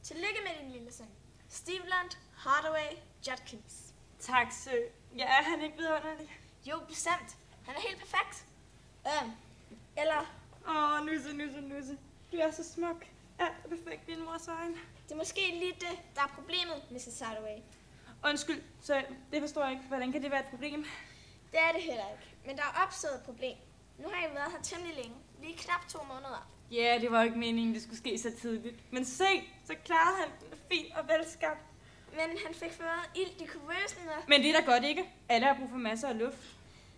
Tillykke med din lille søn. Steveland Hardaway Judkins. Tak, Sø. Ja, er han ikke vidunderlig? Jo, bestemt. Han er helt perfekt. Eller... Nusse. Du er så smuk. Alt er perfekt i din mors øjne. Det er måske lige det, der er problemet, Mrs. Hardaway. Undskyld, Sø. Det forstår jeg ikke. Hvordan kan det være et problem? Det er det heller ikke. Men der er opstået et problem. Nu har jeg været her temmelig længe. Lige knap 2 måneder. Ja, det var ikke meningen, det skulle ske så tidligt. Men se, så klarede han den fin og velskabt. Men han fik ført ild i kuvøsen og... Men det er da godt ikke. Alle har brug for masser af luft.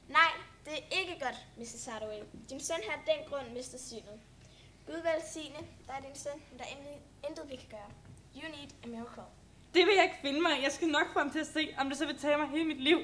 Nej, det er ikke godt, Mrs. Hardaway. Din søn har af den grund mistet synet. Gud velsigne, der er din søn, men der er intet vi kan gøre. You need a miracle. Det vil jeg ikke finde mig. Jeg skal nok få ham til at se, om det så vil tage mig hele mit liv.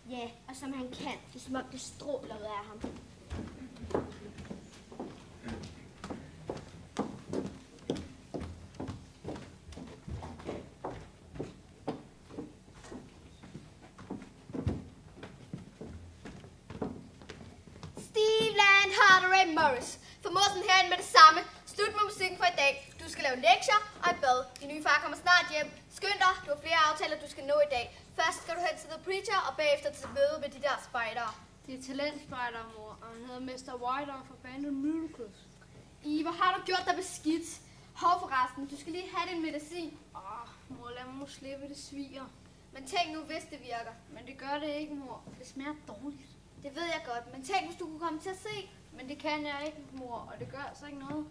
Ja, og som han kan. Det er som om det stråler ud af ham. Steveland Hardaway Morris. Få mosen herind med det samme. Slut med musikken for i dag. Du skal lave lektier og et bad. Din nye far kommer snart hjem. Skynd dig, du har flere aftaler, du skal nå i dag. Først skal du hen til The Preacher, og bagefter til møde med de der spejdere. Det er talentspejder, mor, og han hedder Mr. Whiter fra bandet Miracles. Hvor har du gjort dig beskidt? Hov forresten, du skal lige have din medicin. Mor, lad mig nu slippe, det sviger. Men tænk nu, hvis det virker. Men det gør det ikke, mor. Det smager dårligt. Det ved jeg godt, men tænk, hvis du kunne komme til at se. Men det kan jeg ikke, mor, og det gør altså ikke noget.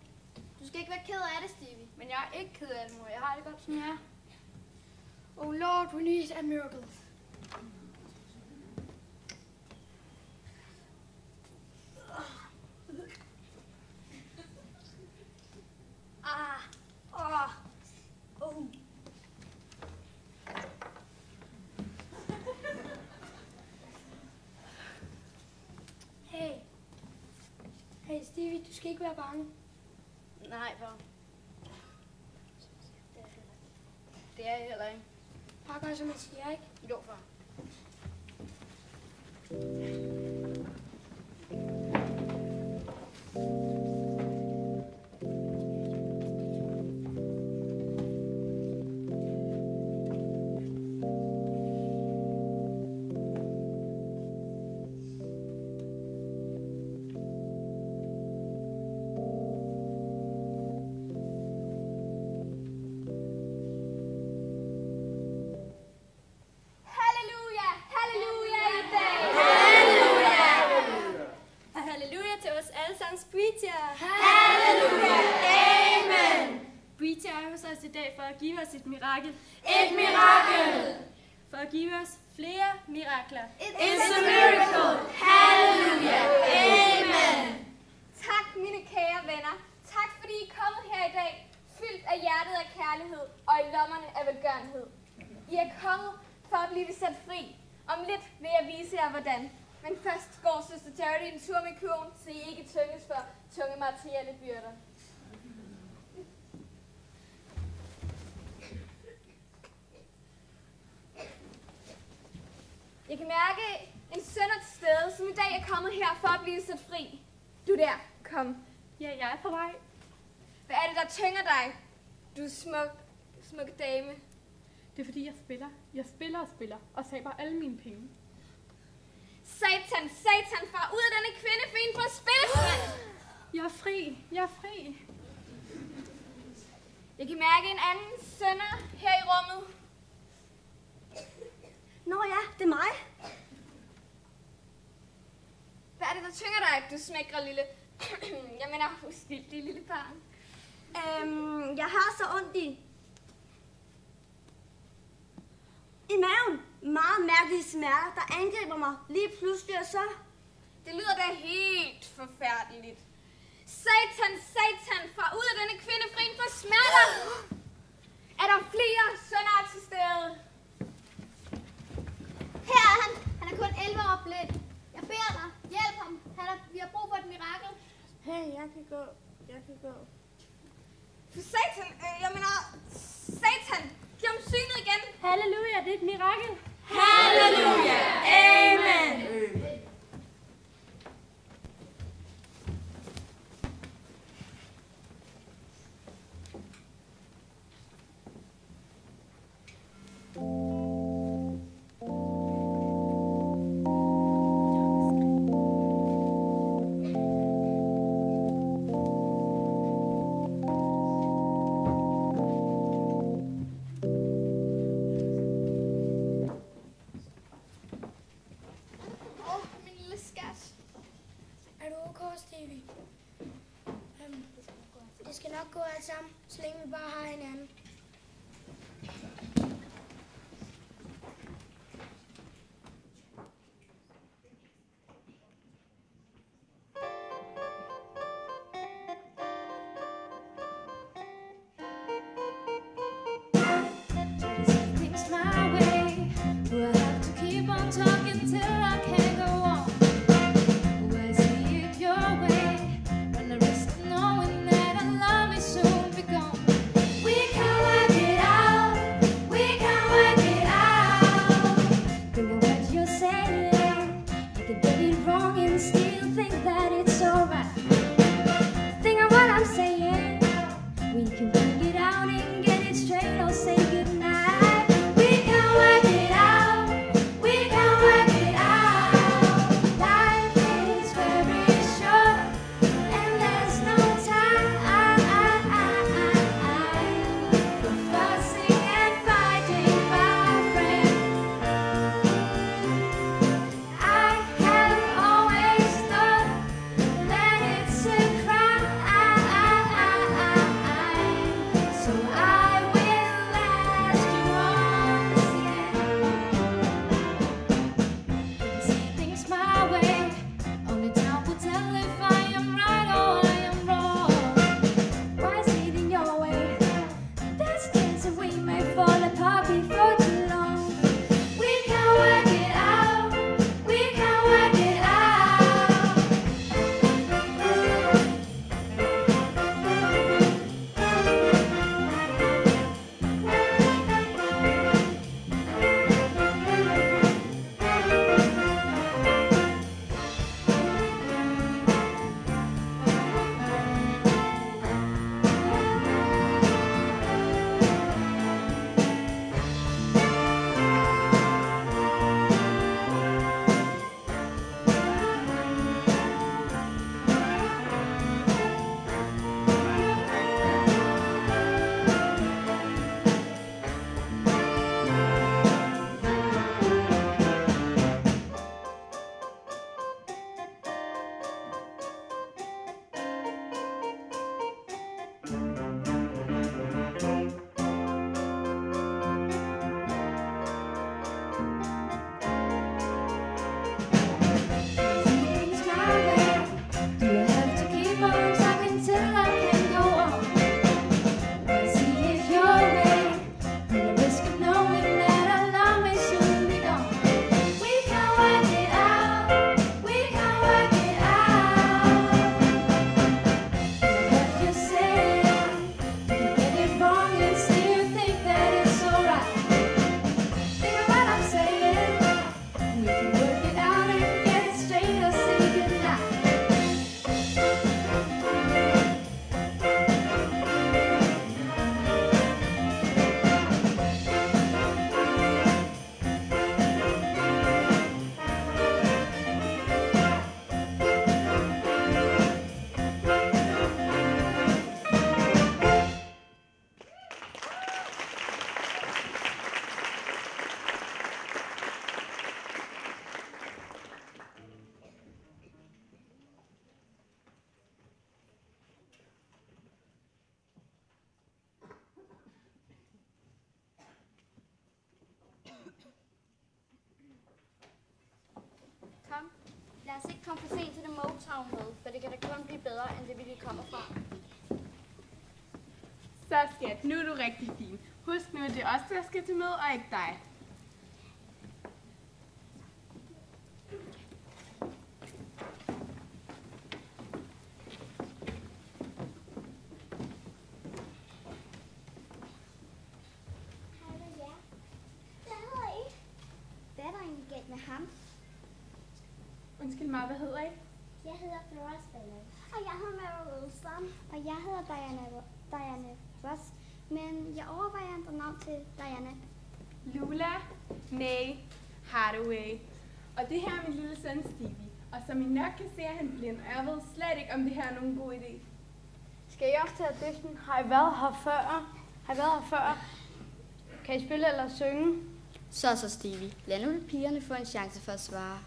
Du skal ikke være ked af det, Stevie. Men jeg er ikke ked af det, mor. Jeg har det godt, som jeg er. Oh Lord, we need a miracle. Hey Stevie, du skal ikke være bange. Nej, far. Det er jeg heller ikke. Far gør, som jeg siger, ikke? Jo, far. I dag for at give os et mirakel. Et mirakel! For at give os flere mirakler. It's a miracle! Halleluja! Amen! Tak, mine kære venner. Tak, fordi I er kommet her i dag, fyldt af hjertet af kærlighed og i lommerne af velgørenhed. I er kommet for at blive sat fri. Om lidt vil jeg vise jer, hvordan. Men først går søster Charity en tur med kurven, så I ikke tynges for tunge materielle byrder. Jeg kan mærke en sønder til stede, som i dag er kommet her for at blive sat fri. Du der, kom. Ja, jeg er på vej. Hvad er det, der tynger dig? Du smuk dame. Det er fordi, jeg spiller. Jeg spiller og taber alle mine penge. Satan, far ud af denne kvinde, for en for at spille. Jeg er fri. Jeg kan mærke en anden sønder her i rummet. Nå ja, det er mig. Hvad er det, der tynger dig, du smækre lille... jeg mener, uskyldig lille barn. Jeg har så ondt i maven. Meget mærkelige smerter, der angriber mig lige pludselig, og så... Det lyder da helt forfærdeligt. Satan, far ud af denne kvinde, fri for smerter. Er der flere sønner til stede? Her er han. Han er kun 11 år blind. Jeg beder dig, hjælp ham. Vi har brug for et mirakel. Hey, jeg kan gå. For Satan, Satan, giv ham synet igen. Halleluja, det er et mirakel. Halleluja! Amen! Det skal nok gå alt sammen, så længe vi bare har hinanden. We Lad os ikke komme for sent til det Motown med, for det kan da kun blive bedre, end det vi lige kommer fra. Så skat, nu er du rigtig fin. Husk nu, at det er os, der skal til møde, og ikke dig. Hvad er der egentlig galt med ham? Undskyld mig, hvad hedder I? Jeg hedder Flora Spiller. Og jeg hedder Mary Wilson. Og jeg hedder Diana Ross. Men jeg overvejer at ændre navn til Diana. Lula May Hardaway. Og det her er min lille søn Stevie. Og som I nok kan se, er han blind. Og jeg ved slet ikke, om det her er nogen god idé. Skal I også til audition? Har I været her før? Kan I spille eller synge? Så Stevie. Lad nu pigerne få en chance for at svare.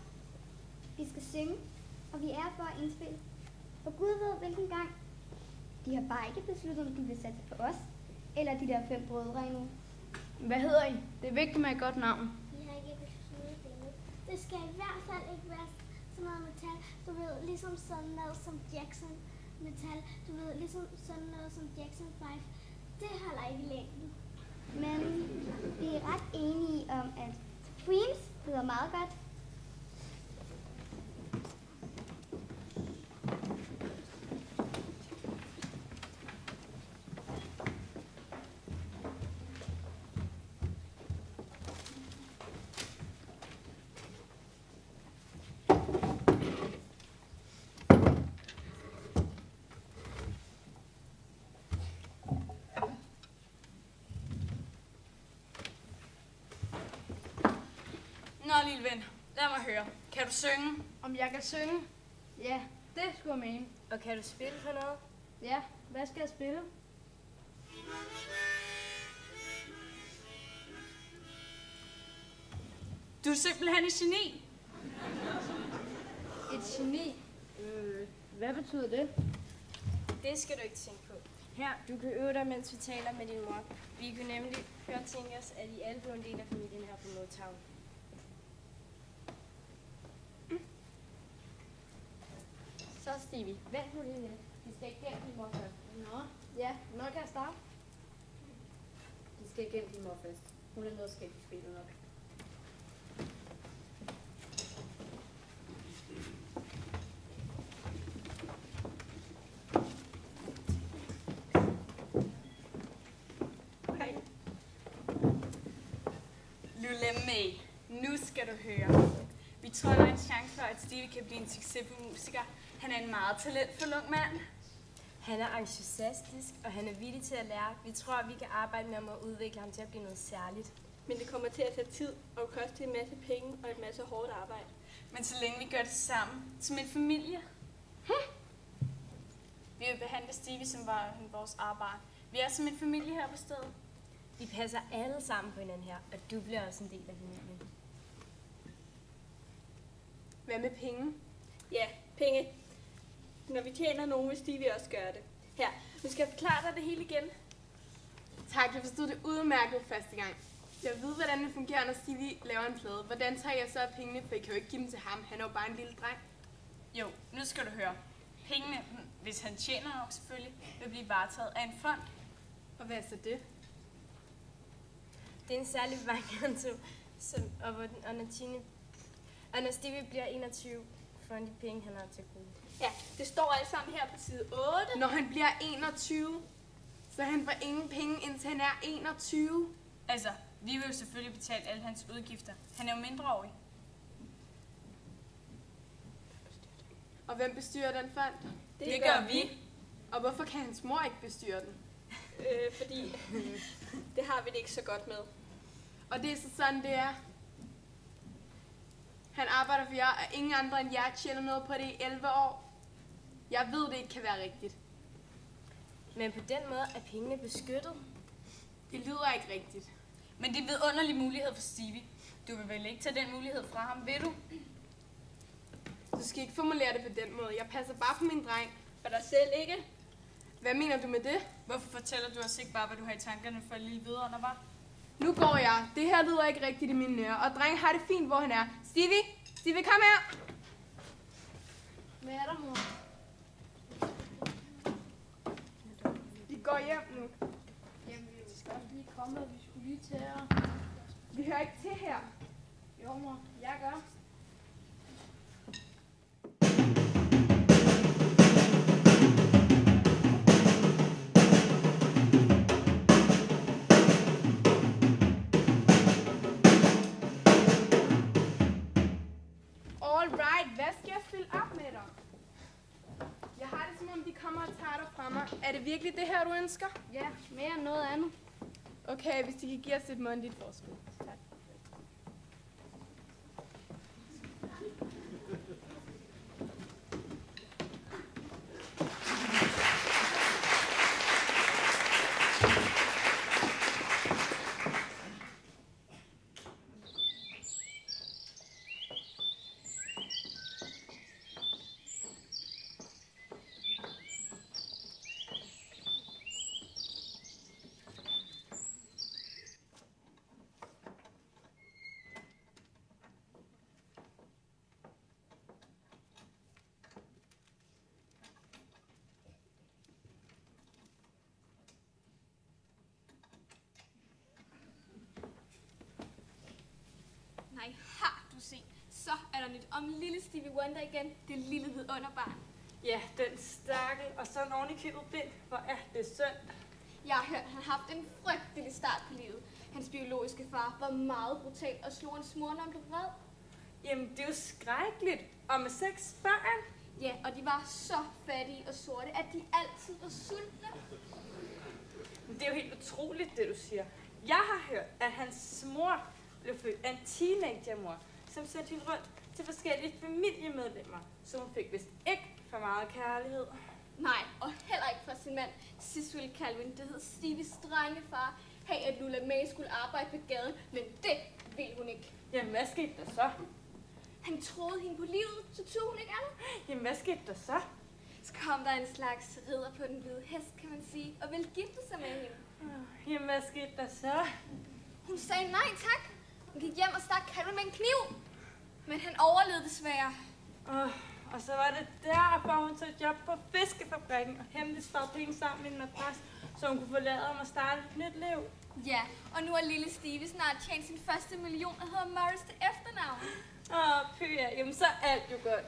Vi skal synge, og vi er for at indspille. For Gud ved hvilken gang. De har bare ikke besluttet, om de vil satse på os, eller de der 5 brødre endnu. Hvad hedder I? Det er vigtigt med et godt navn. Vi har ikke besluttet det endnu. Det skal i hvert fald ikke være sådan noget metal. Du ved, ligesom sådan noget som Jackson metal. Du ved, ligesom sådan noget som Jackson 5. Det holder ikke i længden. Men vi er ret enige om, at Supremes lyder meget godt. Nå, lille ven, lad mig høre. Kan du synge? Om jeg kan synge? Ja, det skulle jeg mene. Og kan du spille for noget? Ja, hvad skal jeg spille? Du er simpelthen et geni. Et geni? Hvad betyder det? Det skal du ikke tænke på. Her, du kan øve dig, mens vi taler med din mor. Vi kunne nemlig godt tænke os, at I alle blev en del af familien her på Motown. Så Stevie, vent nu lige lidt. Vi skal ikke gennem din mor først. Nå, ja, når kan jeg starte? Vi skal gennem din mor først. Hun er noget skægt i spillet nok. Lula May, nu skal du høre. Vi tror, der er en chance for, at Stevie kan blive en succesfuld musiker. Han er en meget talentfuld ung mand. Han er entusiastisk, og han er villig til at lære. Vi tror, at vi kan arbejde med ham og udvikle ham til at blive noget særligt. Men det kommer til at tage tid og koste en masse penge og et masse hårdt arbejde. Men så længe vi gør det sammen, som en familie. Vi vil behandle Stevie som var vores arbejde. Vi er som en familie her på stedet. Vi passer alle sammen på hinanden her, og du bliver også en del af familien. Hvad med penge? Ja, penge. Når vi tjener nogen, vil Stevie også gøre det. Her, nu skal jeg forklare dig det hele igen. Tak, jeg forstod det udmærket første gang. Jeg ved, hvordan det fungerer, når Stevie laver en plade. Hvordan tager jeg så af pengene, for jeg kan jo ikke give dem til ham. Han er jo bare en lille dreng. Jo, nu skal du høre. Pengene, hvis han tjener nok selvfølgelig, vil blive varetaget af en fond. Og hvad er så det? Det er en særlig bankkonto, og når Stevie bliver 21, får han de penge, han har til gode. Ja, det står alt sammen her på side 8. Når han bliver 21, så han får ingen penge, indtil han er 21. Altså, vi vil jo selvfølgelig betale alle hans udgifter. Han er jo mindreårig. Og hvem bestyrer den fond? Det gør vi. Og hvorfor kan hans mor ikke bestyre den? Fordi det har vi det ikke så godt med. Og det er så sådan, det er. Han arbejder for jer, og ingen andre end jer tjener noget på det i 11 år. Jeg ved, det ikke kan være rigtigt. Men på den måde er pengene beskyttet. Det lyder ikke rigtigt. Men det er en vidunderlig mulighed for Stevie. Du vil vel ikke tage den mulighed fra ham, vil du? Du skal ikke formulere det på den måde. Jeg passer bare på min dreng. Og dig selv, ikke? Hvad mener du med det? Hvorfor fortæller du os ikke bare, hvad du har i tankerne for et lille vidunder, var? Nu går jeg. Det her lyder ikke rigtigt i mine ører. Og dreng har det fint, hvor han er. Stevie, kom her! Hvad er der, mor? Vi går hjem nu. Jamen, vi skal også lige komme, og vi skulle lige til at... Vi hører ikke til her. Jo, mor. Jeg gør. Alright, hvad skal jeg fylde op med dig? Jeg har det som om, de kommer og tager dig fra mig. Er det virkelig det her, du ønsker? Ja, mere end noget andet. Okay, hvis de kan give os et mundtligt forskud. Tak. Nej, har du set. Så er der nyt om lille Stevie Wonder igen. Det lille vidunderbarn. Ja, den stakkel, og så oven i købet blind. Hvor er det synd. Jeg har hørt, at han har haft en frygtelig start på livet. Hans biologiske far var meget brutal og slog hans mor, når han blev vred. Jamen, det er jo skrækkeligt. Og med 6 børn. Ja, og de var så fattige og sorte, at de altid var sultne. Det er jo helt utroligt, det du siger. Jeg har hørt, at hans mor blev født af en teenagermor, som sendte hende rundt til forskellige familiemedlemmer, så hun fik vist ikke for meget kærlighed. Nej, og heller ikke fra sin mand, Cecil Calvin, det hed Stevies drengefar, have at Lula May skulle arbejde ved gaden, men det ville hun ikke. Jamen, hvad skete der så? Han troede hende på livet, så tog hun ikke andet. Jamen, hvad skete der så? Så kom der en slags ridder på den hvide hest, kan man sige, og ville gifte sig med hende. Jamen, hvad skete der så? Hun sagde nej tak. Hun gik hjem og stak Calvin med en kniv. Men han overlevede desværre. Og så var det derfor, hun tog job på fiskefabrikken og hemmeligt sparede penge sammen med en madras, så hun kunne forlade ham og starte et nyt liv. Ja, og nu har lille Stevie snart tjent sin første million og hedder Morris til efternavn. Pyha, jamen så er alt jo godt.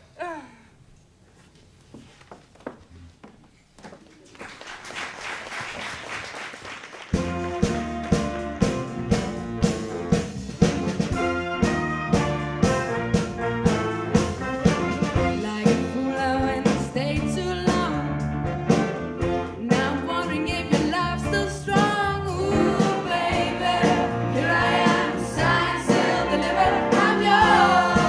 Here I am, signed, sealed, delivered, I'm yours.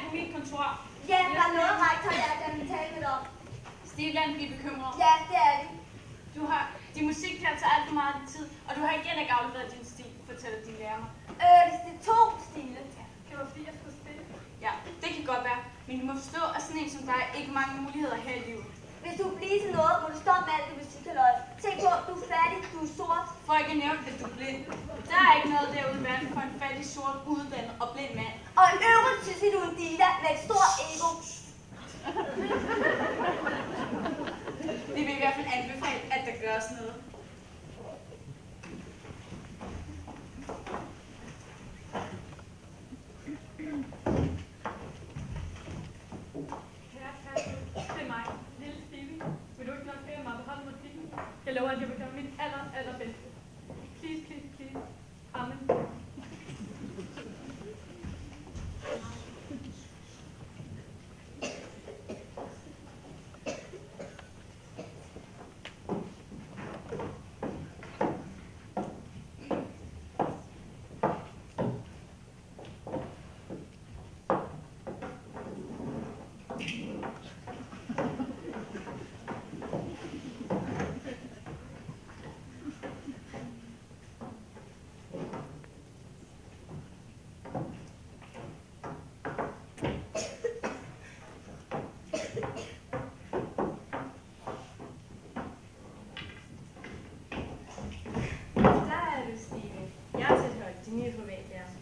på mit kontor. Ja, der er noget, rektor, jeg kan tale med dig om. Steve, lad blive bekymret. Ja, det er det. Din musik tager så alt for meget tid, og du har igen ikke afleveret din stil, fortæller din lærer mig. Det er 2 stile. Det var fordi, jeg skulle spille. Ja, det kan godt være, men du må forstå, at sådan en som dig ikke mange muligheder her i livet. Hvis du bliver til noget, må du stoppe med alt det musikhalløj. Tænk på, du er fattig, du er sort. For ikke at nævne, hvis du er blind. Der er ikke noget derude i verden for en fattig, sort, uddannet og blind mand. Og i øvrigt synes jeg, du er en diva med et stort ego. Vi vil i hvert fald anbefale, at der gøres noget. Det er mig, lille Stevie. Vil du ikke nok bede mig at beholde musikken? Jeg lover, at jeg vil gøre mit allerbedste. Please, please, please. Amen.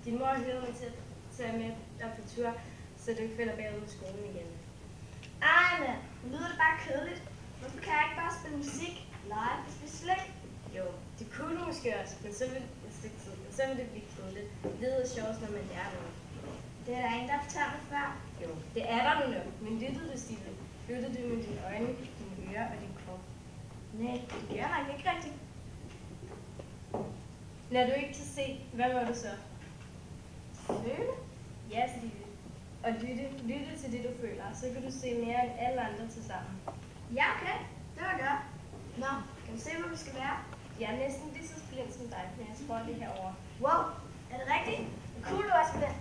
Din mor har hyret mig til at tage med dig på tur, så du ikke falder bagud i skolen igen. Ej, mand. Nu lyder det bare kedeligt. Hvorfor kan jeg ikke bare spille musik, lege og spille slik? Jo, det kunne du måske også, men så vil et stykke tid, men så vil det blive kedeligt. Det er sjovt, når man lærer noget. Det er der ingen, der fortæller mig før. Jo, det er der nu nok, men lyttede du, Stine? Lyttede du med dine øjne, dine ører og din krop? Nej, det gør jeg nok ikke rigtigt. Når du ikke kan se, hvad må du så? Føle? Ja, Stine. Og lytte til det, du føler, så kan du se mere end alle andre til sammen. Ja, okay. Det var godt. Nå, kan du se, hvor vi skal være? Jeg er næsten lige så blind som dig, men jeg tror lige herovre. Wow, er det rigtigt? Cool, du også blind.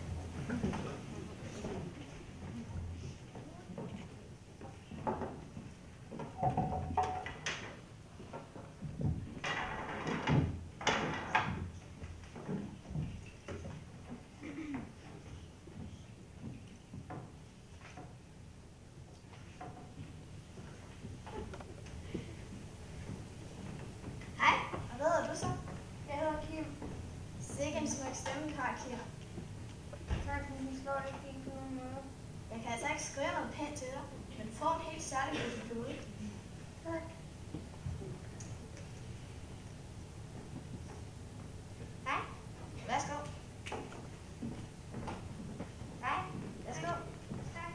Jeg kan altså ikke skrive noget pænt til dig, men får en helt særlig metode. Tak. Hej. Værsgo. Hej. Værsgo. Tak.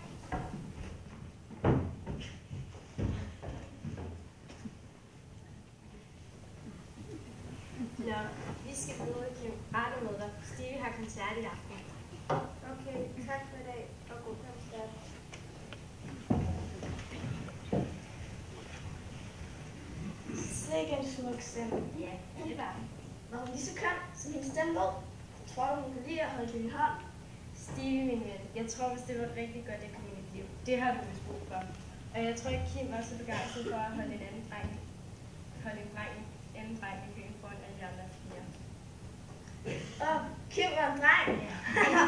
Nå, vi skal videre, Kim. Rette med dig. Stevie har koncert i aften. Okay, tak for i dag, og god koncert. Sikke en smuk stemme. Ja, det var det. Var hun lige så køn, som hendes stemme lød? Tror du, hun kan lide at holde din hånd? Stevie, min ven, jeg tror, hvis det var et rigtig godt ikke i mit liv. Det har du vist brug for. Og jeg tror ikke, Kim var så begejstret for at holde en anden dreng i byen foran alle de andre piger. Kim var en dreng. Ja.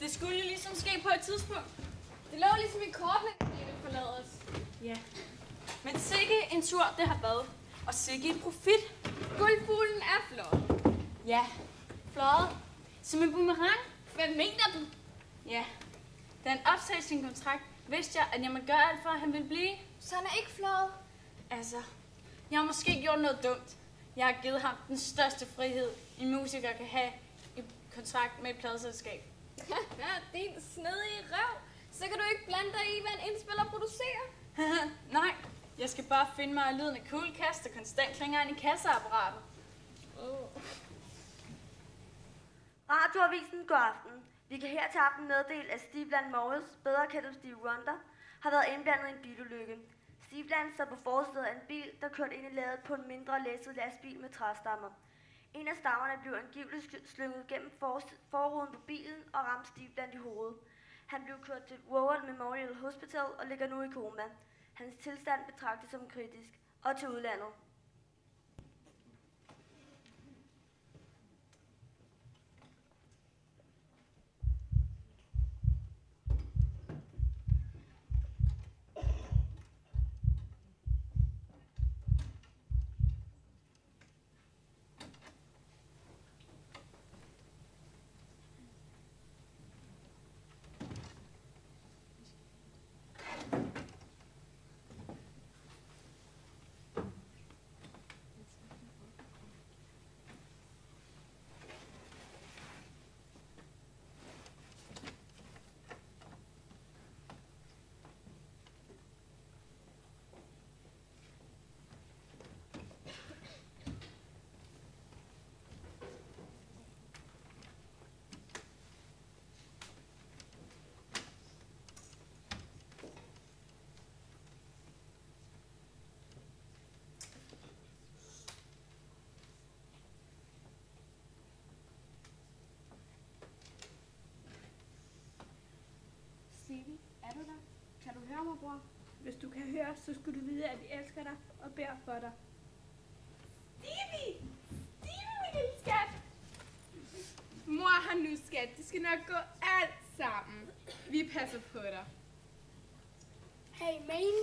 Det skulle jo ligesom ske på et tidspunkt. Det lå ligesom i kortene, at de ville forlade os. Ja. Men sikke en tur, det har været. Og sikke et profit. Guldfuglen er flot. Ja, fløjet. Som en boomerang. Hvad mener du? Ja. Da han opsagde sin kontrakt, vidste jeg, at jeg måtte gøre alt for, at han ville blive. Så han er ikke flot. Altså, jeg har måske gjort noget dumt. Jeg har givet ham den største frihed, en musiker kan have i kontrakt med et pladeselskab. Ja, din snedige røv. Så kan du ikke blande dig i, hvad en indspiller producerer. Nej, jeg skal bare finde mig lyden af kuglekast og konstant klinger ind i kasseapparatet. Radioavisen, god aften. Vi kan her til aften meddele, at Steve Morris, bedre kendt som Steve Wonder, har været indblandet i en bilulykke. Steve sad på forsædet af en bil, der kørte ind i ladet på en mindre læsset lastbil med træstammer. En af stammerne blev angiveligt slynget gennem forruden på bilen og ramte Steve i hovedet. Han blev kørt til Rowan Memorial Hospital og ligger nu i koma. Hans tilstand betragtes som kritisk og til udlandet. Stevie, er du der? Kan du høre mig, bror? Hvis du kan høre, så skulle du vide, at vi elsker dig og beder for dig. Stevie! Stevie, min lille skat! Mor har nu, skat. Det skal nok gå alt sammen. Vi passer på dig. Hey, Maine.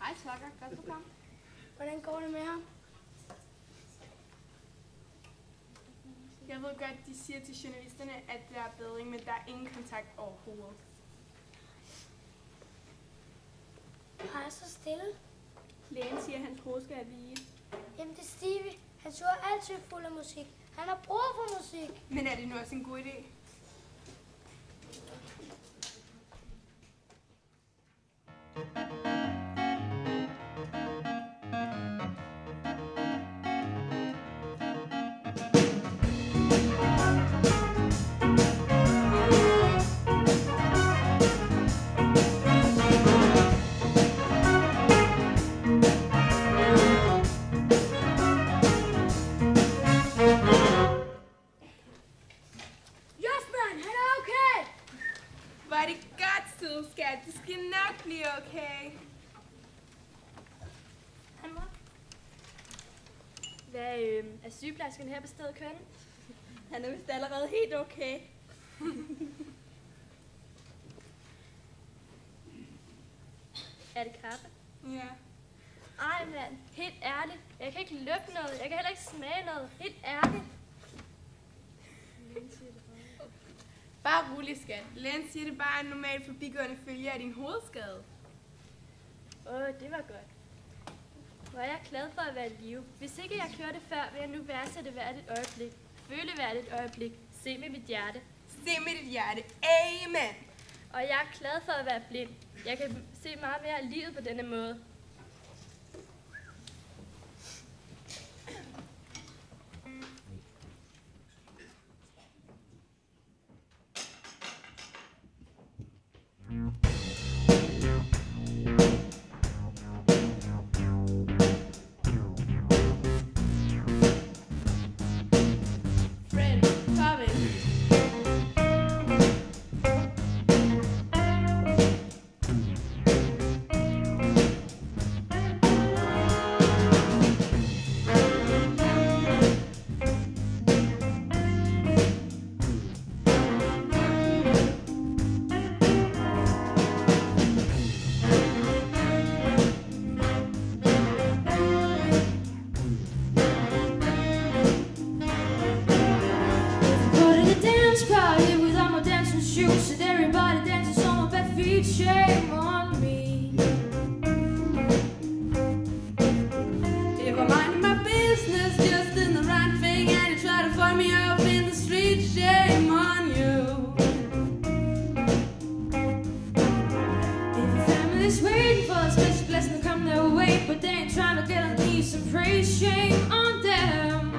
Hej, Tucker. Godt du kom. Hvordan går det med ham? Jeg ved godt, de siger til journalisterne, at der er bedring, men der er ingen kontakt overhovedet. Har jeg så stille? Lægen siger, at hans hoved skal vige. Jamen, det er Stevie. Han suger altid fuld af musik. Han har brug for musik. Men er det nu også en god idé? Det skal nok blive okay. Hvad er sygeplejersken her på stedet kørende? Han er vist allerede helt okay. Er det kaffe? Ja. Ej mand, helt ærligt. Jeg kan ikke lugte noget. Jeg kan heller ikke smage noget. Helt ærligt. Bare rolig, skat. Lægen siger, det bare er en normal forbigående følge af din hovedskade. Det var godt. Hvor er jeg glad for at være i live. Hvis ikke jeg kørte før, vil jeg nu værdsætte hvert et øjeblik. Føle hvert et øjeblik. Se med mit hjerte. Se med dit hjerte. Amen. Og jeg er glad for at være blind. Jeg kan se meget mere af livet på denne måde. family's waiting for a special blessing to come their way, but they ain't trying to get on knees and praise. Shame on them.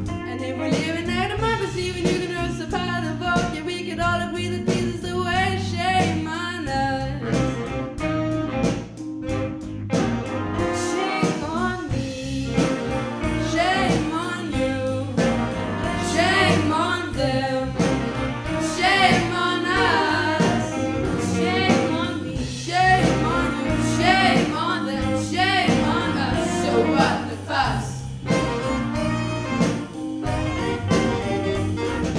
And if we're living out of my perceiving, you can also part of vote. Yeah, we could all agree that peace is the way. Shame on us. Shame on me. Shame on you. Shame on them. Shame on us. Shame on me. Shame on you. Shame on them. Shame on us. So what the fuss?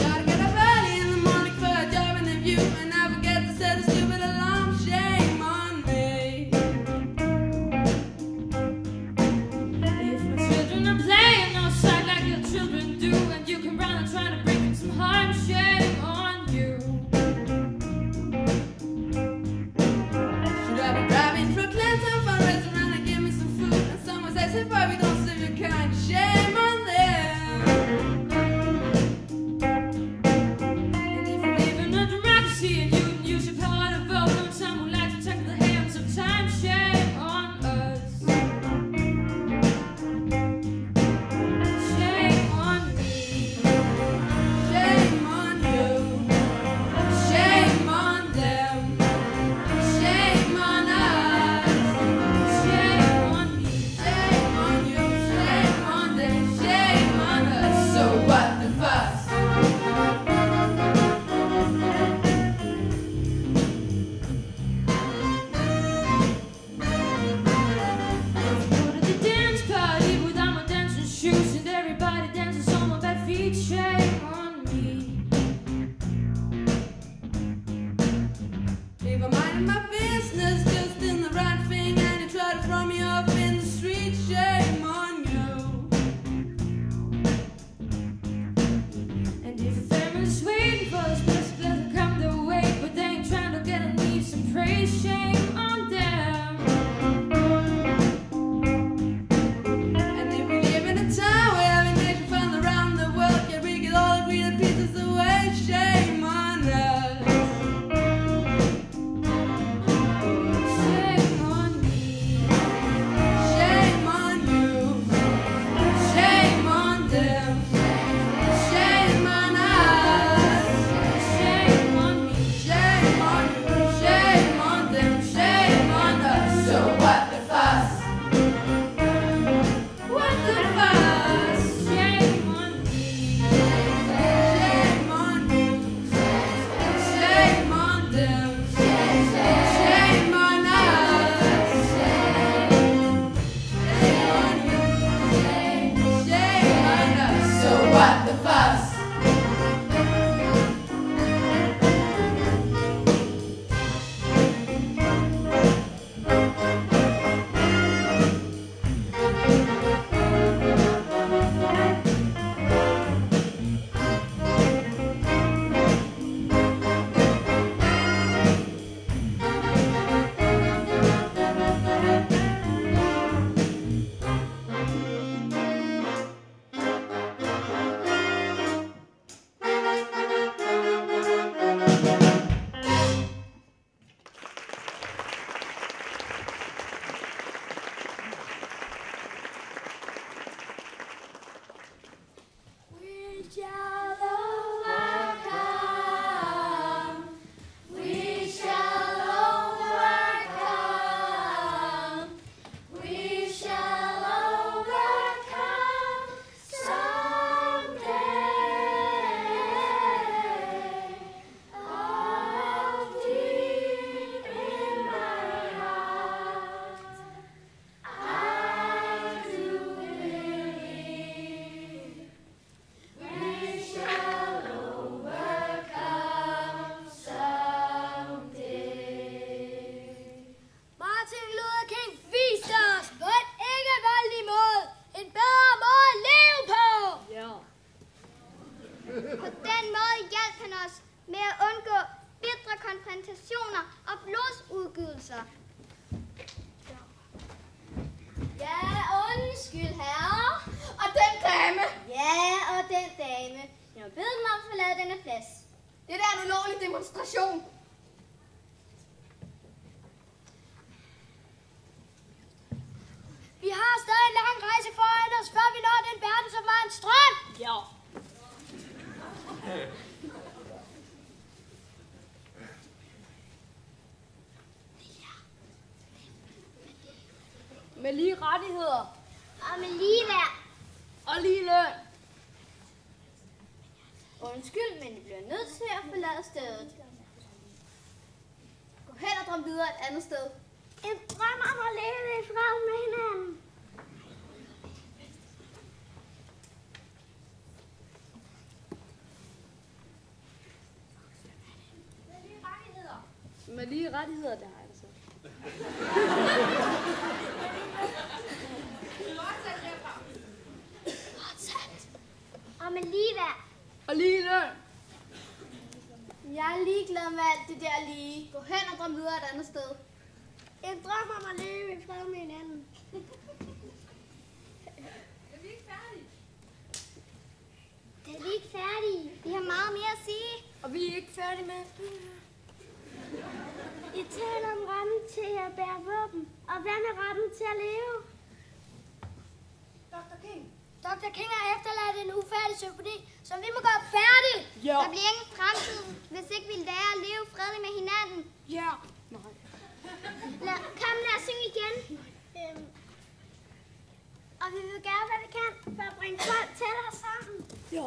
Gotta get up early in the morning for a job interview, and I forget to set a stupid alarm. Shame on me. If my children are playing outside like your children do, and you can run and try to bring them some harm, shame on you. Should I be driving through Clinton for a restaurant and give me some food? And someone says, hey boy, we don't serve your kind. Shame on them. And if you live in a democracy and you can use your power to vote on someone who likes to take the hands of time, shame on us. Shame on me. Shame on you. Shame on them. Shame on us. Shame on me. Shame on you. Shame on them. Shame on us. So what the fuss? Go to the dance party without my dancing shoes, and everybody dances on my bad feet. Shame on me. If I'm minding my business, just in the right thing, and you try to throw me off in the street, shame on you. And if your family's waiting for this blessed blessing to come their way, but they ain't trying to get on knees and praise, shame on them. And if we live in a town where every nation found around the world, yeah, we could all agree that peace is the way. Shame on us. en strøm! Ja. Med lige rettigheder. Og med ligeværd. Og lige løn. Undskyld, men I bliver nødt til at forlade stedet. Gå hen og drøm videre et andet sted. En drøm om at leve i fred med hinanden. Med lige rettigheder, det har jeg altså. Og med ligeværd. Og lige løn. Jeg er ligeglad med alt det der lige. Gå hen og drøm videre et andet sted. En drøm om at leve i fred med hinanden. Er vi ikke færdige? Det er vi ikke færdige. Vi har meget mere at sige. Og vi er ikke færdige med. I taler om retten til at bære våben. Og hvad med retten til at leve? Dr. King. Dr. King har efterladt en ufærdig symfoni, som vi må gøre færdig. Ja. Der bliver ingen fremtid, hvis ikke vi lærer at leve fredeligt med hinanden. Ja. Kom, lad os synge igen. Og vi vil gøre, hvad vi kan, for at bringe folk tættere sammen. Jo.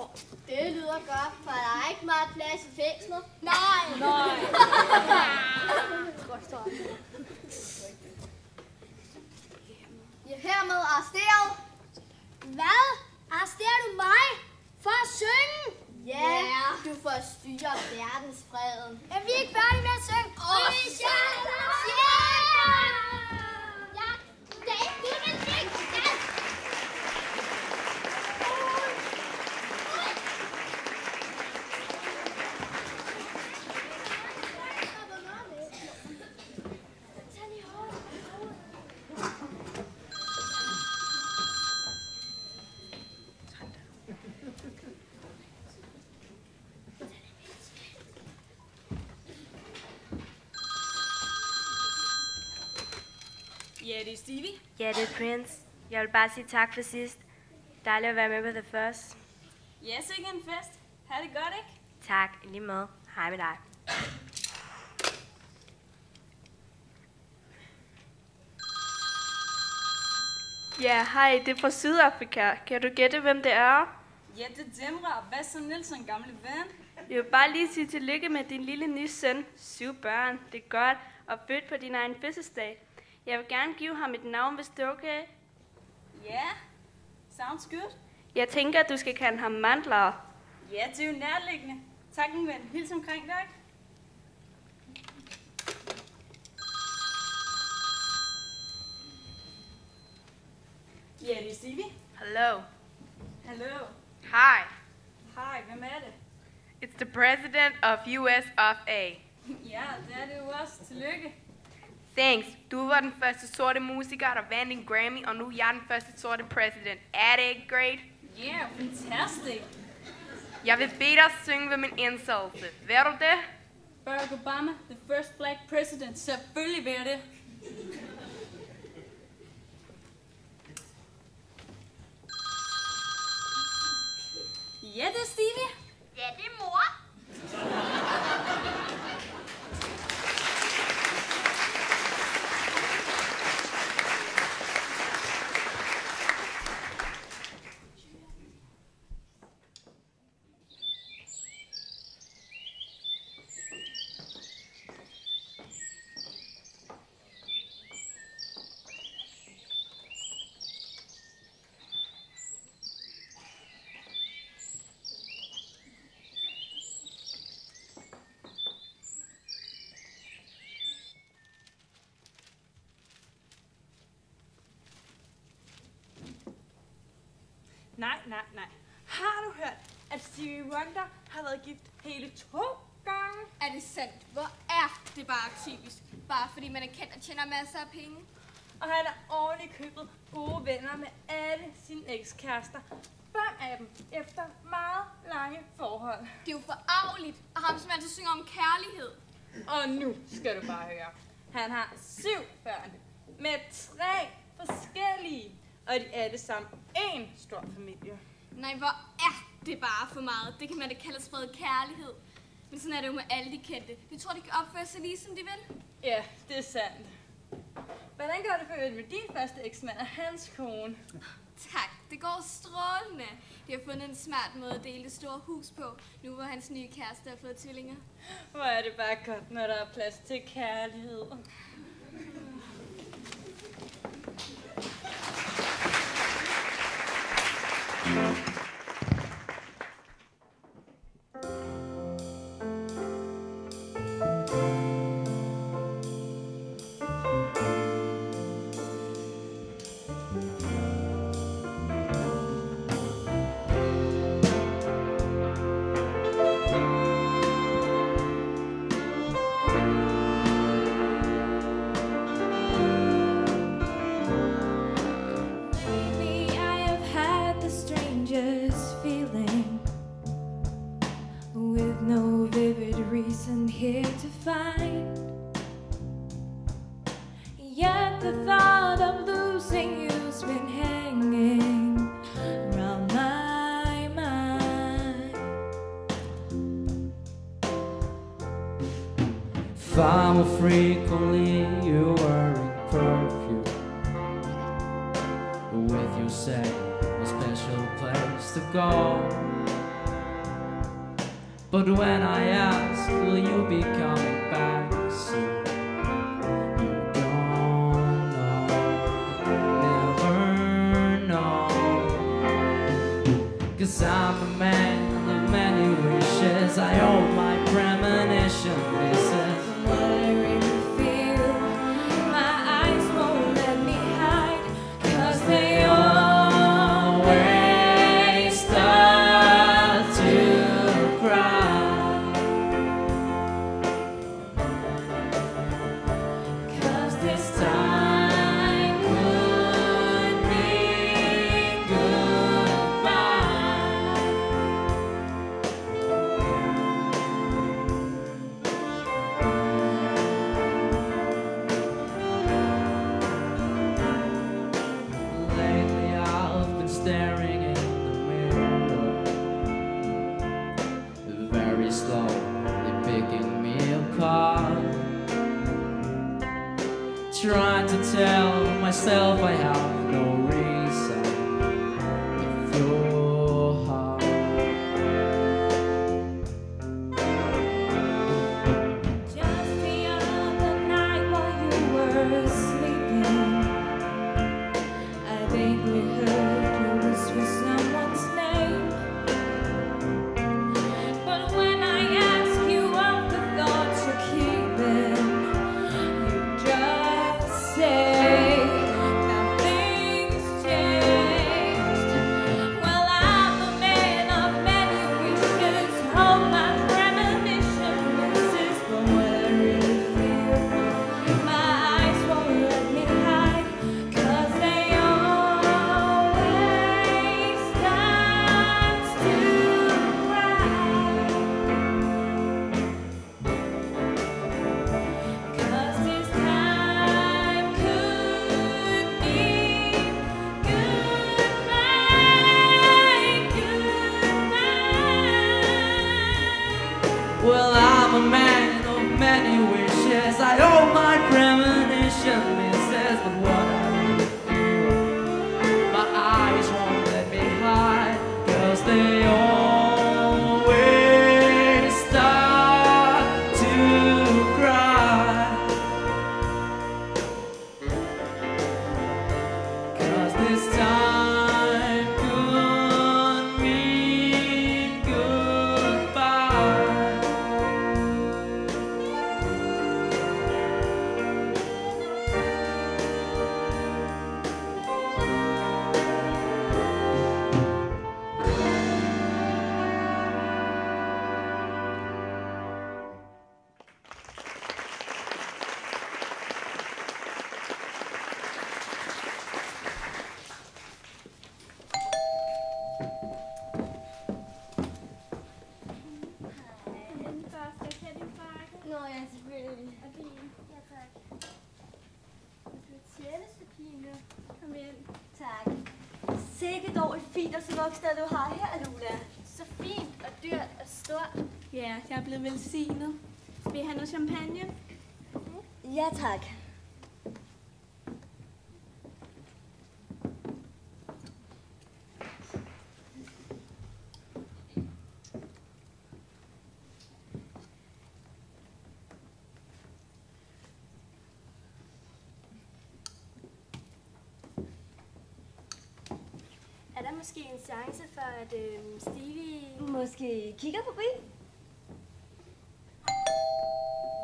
Det lyder godt, for der er ikke meget plads i fængslet. Nej. Nej. I er hermed arresteret. Hvad? Arresterer du mig? For at synge? Ja, du forstyrrer verdensfreden. Er vi ikke færdige med at synge? Ja, det er ikke det, men det er Ja, det er Stevie. Ja, det er Prince. Jeg vil bare sige tak for sidst. Dejligt at være med på The First. Ja, sikke en fest. Ha' det godt, ikke? Tak, i lige måde. Hej med dig. Ja, hej, det er fra Sydafrika. Kan du gætte, hvem det er? Ja, det er Demra. Hvad så, Nielsen, gamle ven? Jeg vil bare lige sige tillykke med din lille nye søn. 7 børn, det er godt. Og født på din egen fødselsdag. Jeg vil gerne give ham et navn, hvis det er okay. Ja, sounds good. Jeg tænker, at du skal kalde ham Mandler. Ja, det er jo nærliggende. Tak, en ven. Hils omkring dig. Ja, det er Stevie. Hello. Hallo. Hi. Hej, hvem er det? It's the president of US of A. Ja, det er det jo også. Tillykke. Thanks. Du var den første sorte musiker, der vandt en Grammy, og nu er jeg den første sorte president. Er det ikke great? Yeah, fantastic. Jeg vil bede dig synge ved min indsættelse. Vil du det? Barack Obama, the first black president. Selvfølgelig vil jeg det. Ja, det er Stevie. Ja, det er mor. Nej. Har du hørt, at Stevie Wonder har været gift hele 2 gange? Er det sandt? Hvor er det bare typisk? Bare fordi man er kendt og tjener masser af penge? Og han er ordentligt købet gode venner med alle sine ekskærester. 5 af dem efter meget lange forhold. Det er jo forarveligt, og ham som altid synger om kærlighed. Og nu skal du bare høre. Han har 7 børn med 3 forskellige, og de er alle sammen en stor familie. Nej, hvor er det bare for meget. Det kan man da kalde at sprede kærlighed. Men sådan er det jo med alle de kendte. De tror, de kan opføre sig lige, som de vil. Ja, det er sandt. Hvordan går det for øvrigt med din første eksmand og hans kone? Tak, det går strålende. De har fundet en smart måde at dele det store hus på, nu hvor hans nye kæreste har fået tvillinger. Hvor er det bare godt, når der er plads til kærlighed. Far more frequently you wearing perfume. With you say a special place to go. But when I ask, will you be coming back soon? You don't know, never know. 'Cause I'm a man of many wishes. I owe my premonition. This is what I really feel. My eyes won't let me hide, 'cause they always start to cry. 'Cause this time could mean goodbye. Lately I've been staring in the mirror, very slowly picking me apart, trying to tell myself I have no reason with your heart. just the other night while you were sleeping. I think we heard you whisper someone's name. But when I ask you of the thoughts you're keeping, you just say nothing's changed. Well, I'm a man of many wishes. Hold my premonition. This is the way I really feel. My eyes won't let me hide, 'cause they always start to cry. 'Cause this time could mean goodbye. Well, I'm a man of many wishes. I owe my premonition, misses, but what I really feel, my eyes won't let me hide, 'cause they always start to cry. 'Cause this time could mean goodbye. det dog et fint og smukt sted, du har her, Lula. Så fint og dyrt og stort. Ja, jeg er blevet velsignet. Vil I have noget champagne? Ja, tak. Er der måske en chance for, at Stevie... Måske kigger forbi?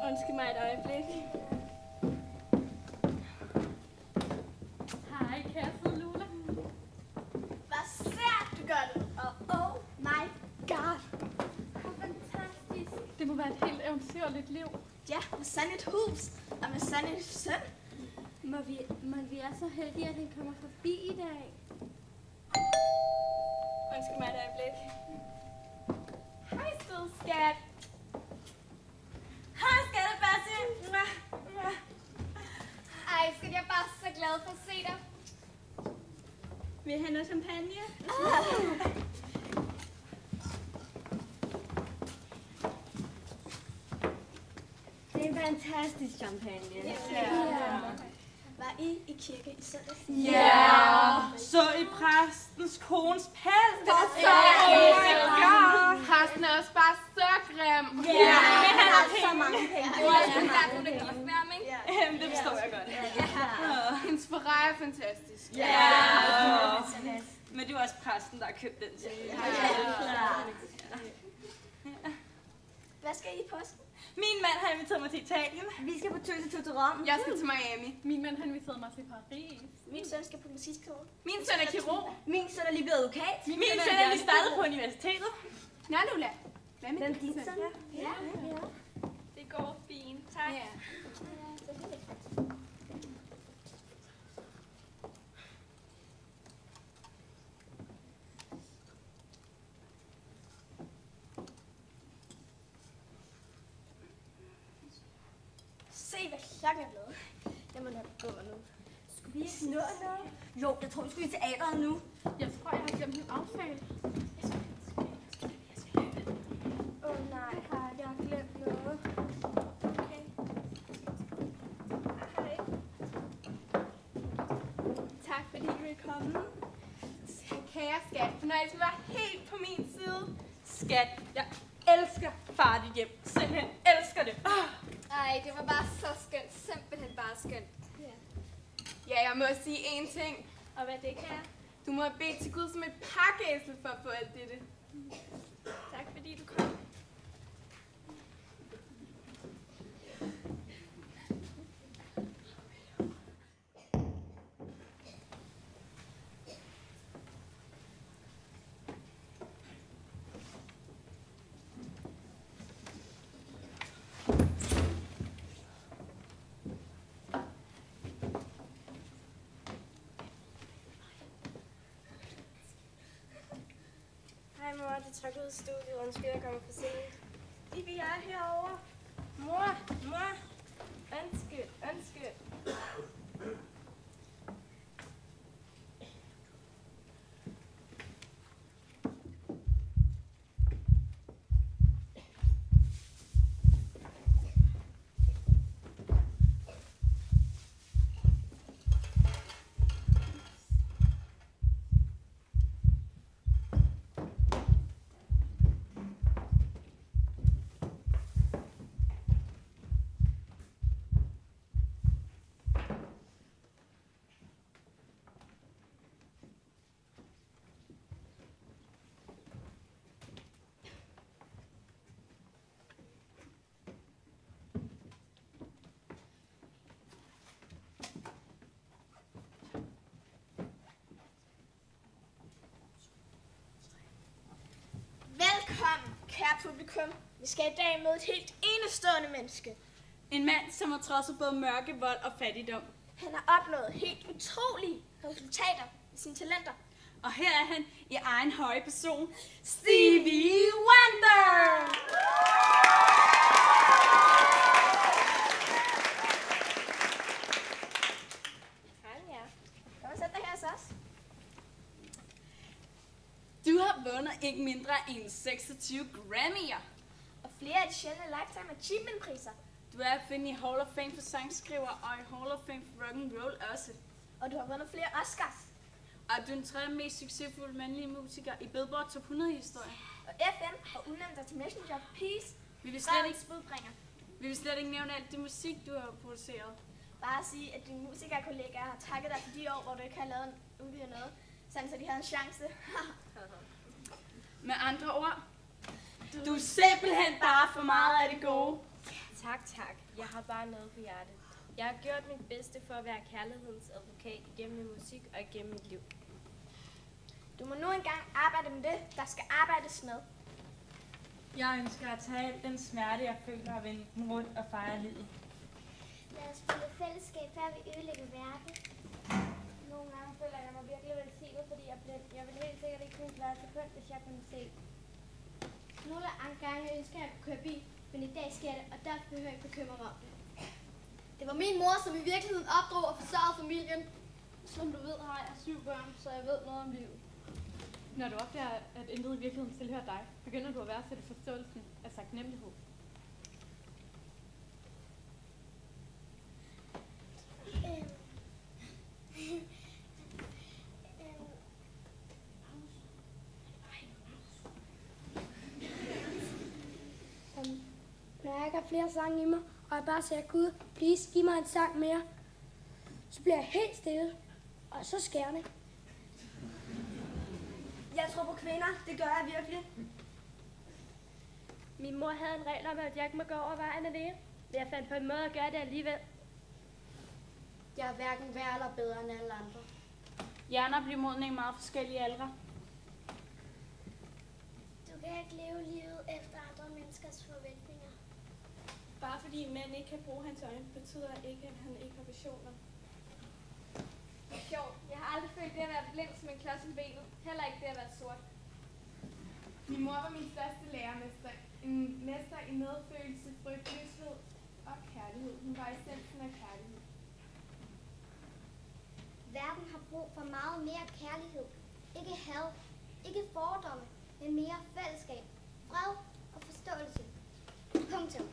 Undskyld mig et øjeblik. Hej, kære søde Lula. Hvor svært du gør det. Og oh my god. Hvor fantastisk. Det må være et helt eventyrligt liv. Ja, med sådan et hus. Og med sådan et søn. Må vi er så heldige, at han kommer forbi i dag. Undskyld mig et øjeblik. Hej, søde skat. Hej, skattebasse. Ej, skat, jeg er bare så glad for at se dig. Vil I have noget champagne? Det er en fantastisk champagne. Ja. Var I i kirke i søndags? Ja! Så i præstens kones pels. Det var så god. Præsten er også bare så grim. Ja, men han har så mange penge. Det var også derfor, du er gift med ham, ikke? Jamen, det forstår jeg godt. Hendes Ferrari er fantastisk. Ja. Men det var også præsten, der har købt den til. Hvad skal I i påsken? Min mand har inviteret mig til Italien. Vi skal på tur til Rom. Jeg skal til Miami. Min mand har inviteret mig til Paris. Min søn skal på musikskole. Min søn er kirurg. Min søn er lige blevet advokat. Min søn er lige startet på universitetet. Nå, Lula. Hvad med din søn? Ja. Det går fint. Tak. Ja. Se, hvad klokken er blevet. Jeg må nok gå nu. Skulle vi ikke nå noget? Jo, jeg tror, vi skulle i teateret nu. Jeg tror, jeg har glemt en aftale. Nej, har jeg glemt noget? Okay. Hej. Tak fordi I ville komme. Kære skat, fornøjelsen var helt på min side. Skat, jeg elsker far dit hjem. Simpelthen elsker det. Ej, det var bare så skønt. Simpelthen bare skønt. Ja, jeg må sige én ting. Og hvad det kan? Du må have bedt til Gud som et pakæsel for at få alt dette. Tak fordi du kom. Hej mor, det trak ud i studiet. Undskyld, jeg kommer for sent. Bibi, jeg er herovre. Mor. Undskyld. Velkommen, kære publikum. Vi skal i dag møde et helt enestående menneske. En mand, som har trodset både mørke, vold og fattigdom. Han har opnået helt utrolige resultater med sine talenter. Og her er han i egen høje person, Stevie Wonder! Hej, ja. Kom og sæt dig her hos os. vundet ikke mindre end 26 Grammy'er. Og flere af de sjældne Lifetime Achievement-priser. Du er at finde i Hall of Fame for sangskriver og i Hall of Fame for rock'n'roll også. Og du har vundet flere Oscars. Og du er den tredje mest succesfulde mandlige musiker i Billboard Top 100-historien. Og FN har udnævnt dig til Messenger of Peace. Vi vil slet ikke nævne alt det musik, du har produceret. Bare sige, at dine musikerkollegaer har takket dig for de år, hvor du ikke har lavet udgivet noget, sådan så de havde en chance. Med andre ord, du er simpelthen bare for meget af det gode. Tak. Jeg har bare noget på hjertet. Jeg har gjort mit bedste for at være kærlighedens advokat igennem min musik og igennem mit liv. Du må nu engang arbejde med det, der skal arbejdes med. Jeg ønsker at tage al den smerte, jeg føler og vende den rundt og fejre livet. Lad os spille fællesskab, før vi ødelægger verden. Nogle gange føler jeg mig virkelig velsignet, fordi jeg er blind. Jeg ville helt sikkert ikke kunne klare sekund, hvis jeg kunne se. Nogle gange ønsker jeg at kunne køre bil, men i dag sker det, og derfor behøver jeg ikke bekymre mig om det. Det var min mor, som i virkeligheden opdrog og forsørgede familien. Som du ved, har jeg 7 børn, så jeg ved noget om livet. Når du opdager, at intet i virkeligheden tilhører dig, begynder du at værdsætte forståelsen af taknemmelighed. Når jeg ikke har flere sange i mig, og jeg bare siger, Gud, please, giv mig en sang mere, så bliver jeg helt stille, og så skærende. Jeg tror på kvinder, det gør jeg virkelig. Min mor havde en regel om, at jeg ikke må gå over vejen alene. Men jeg fandt på en måde at gøre det alligevel. Jeg er hverken værre eller bedre end alle andre. Hjerner bliver modne i meget forskellige aldre. Du kan ikke leve livet efter andre menneskers forventninger. Bare fordi mænd ikke kan bruge hans øjne, betyder ikke, at han ikke har visioner. Sjovt. Jeg har aldrig følt det at være blind som en klods i benet. Heller ikke det at være sort. Min mor var min største lærermester. En mester i medfølelse, frygtløshed og kærlighed. Hun var essensen af kærlighed. Verden har brug for meget mere kærlighed. Ikke had, ikke fordomme, men mere fællesskab, fred og forståelse. Punktum.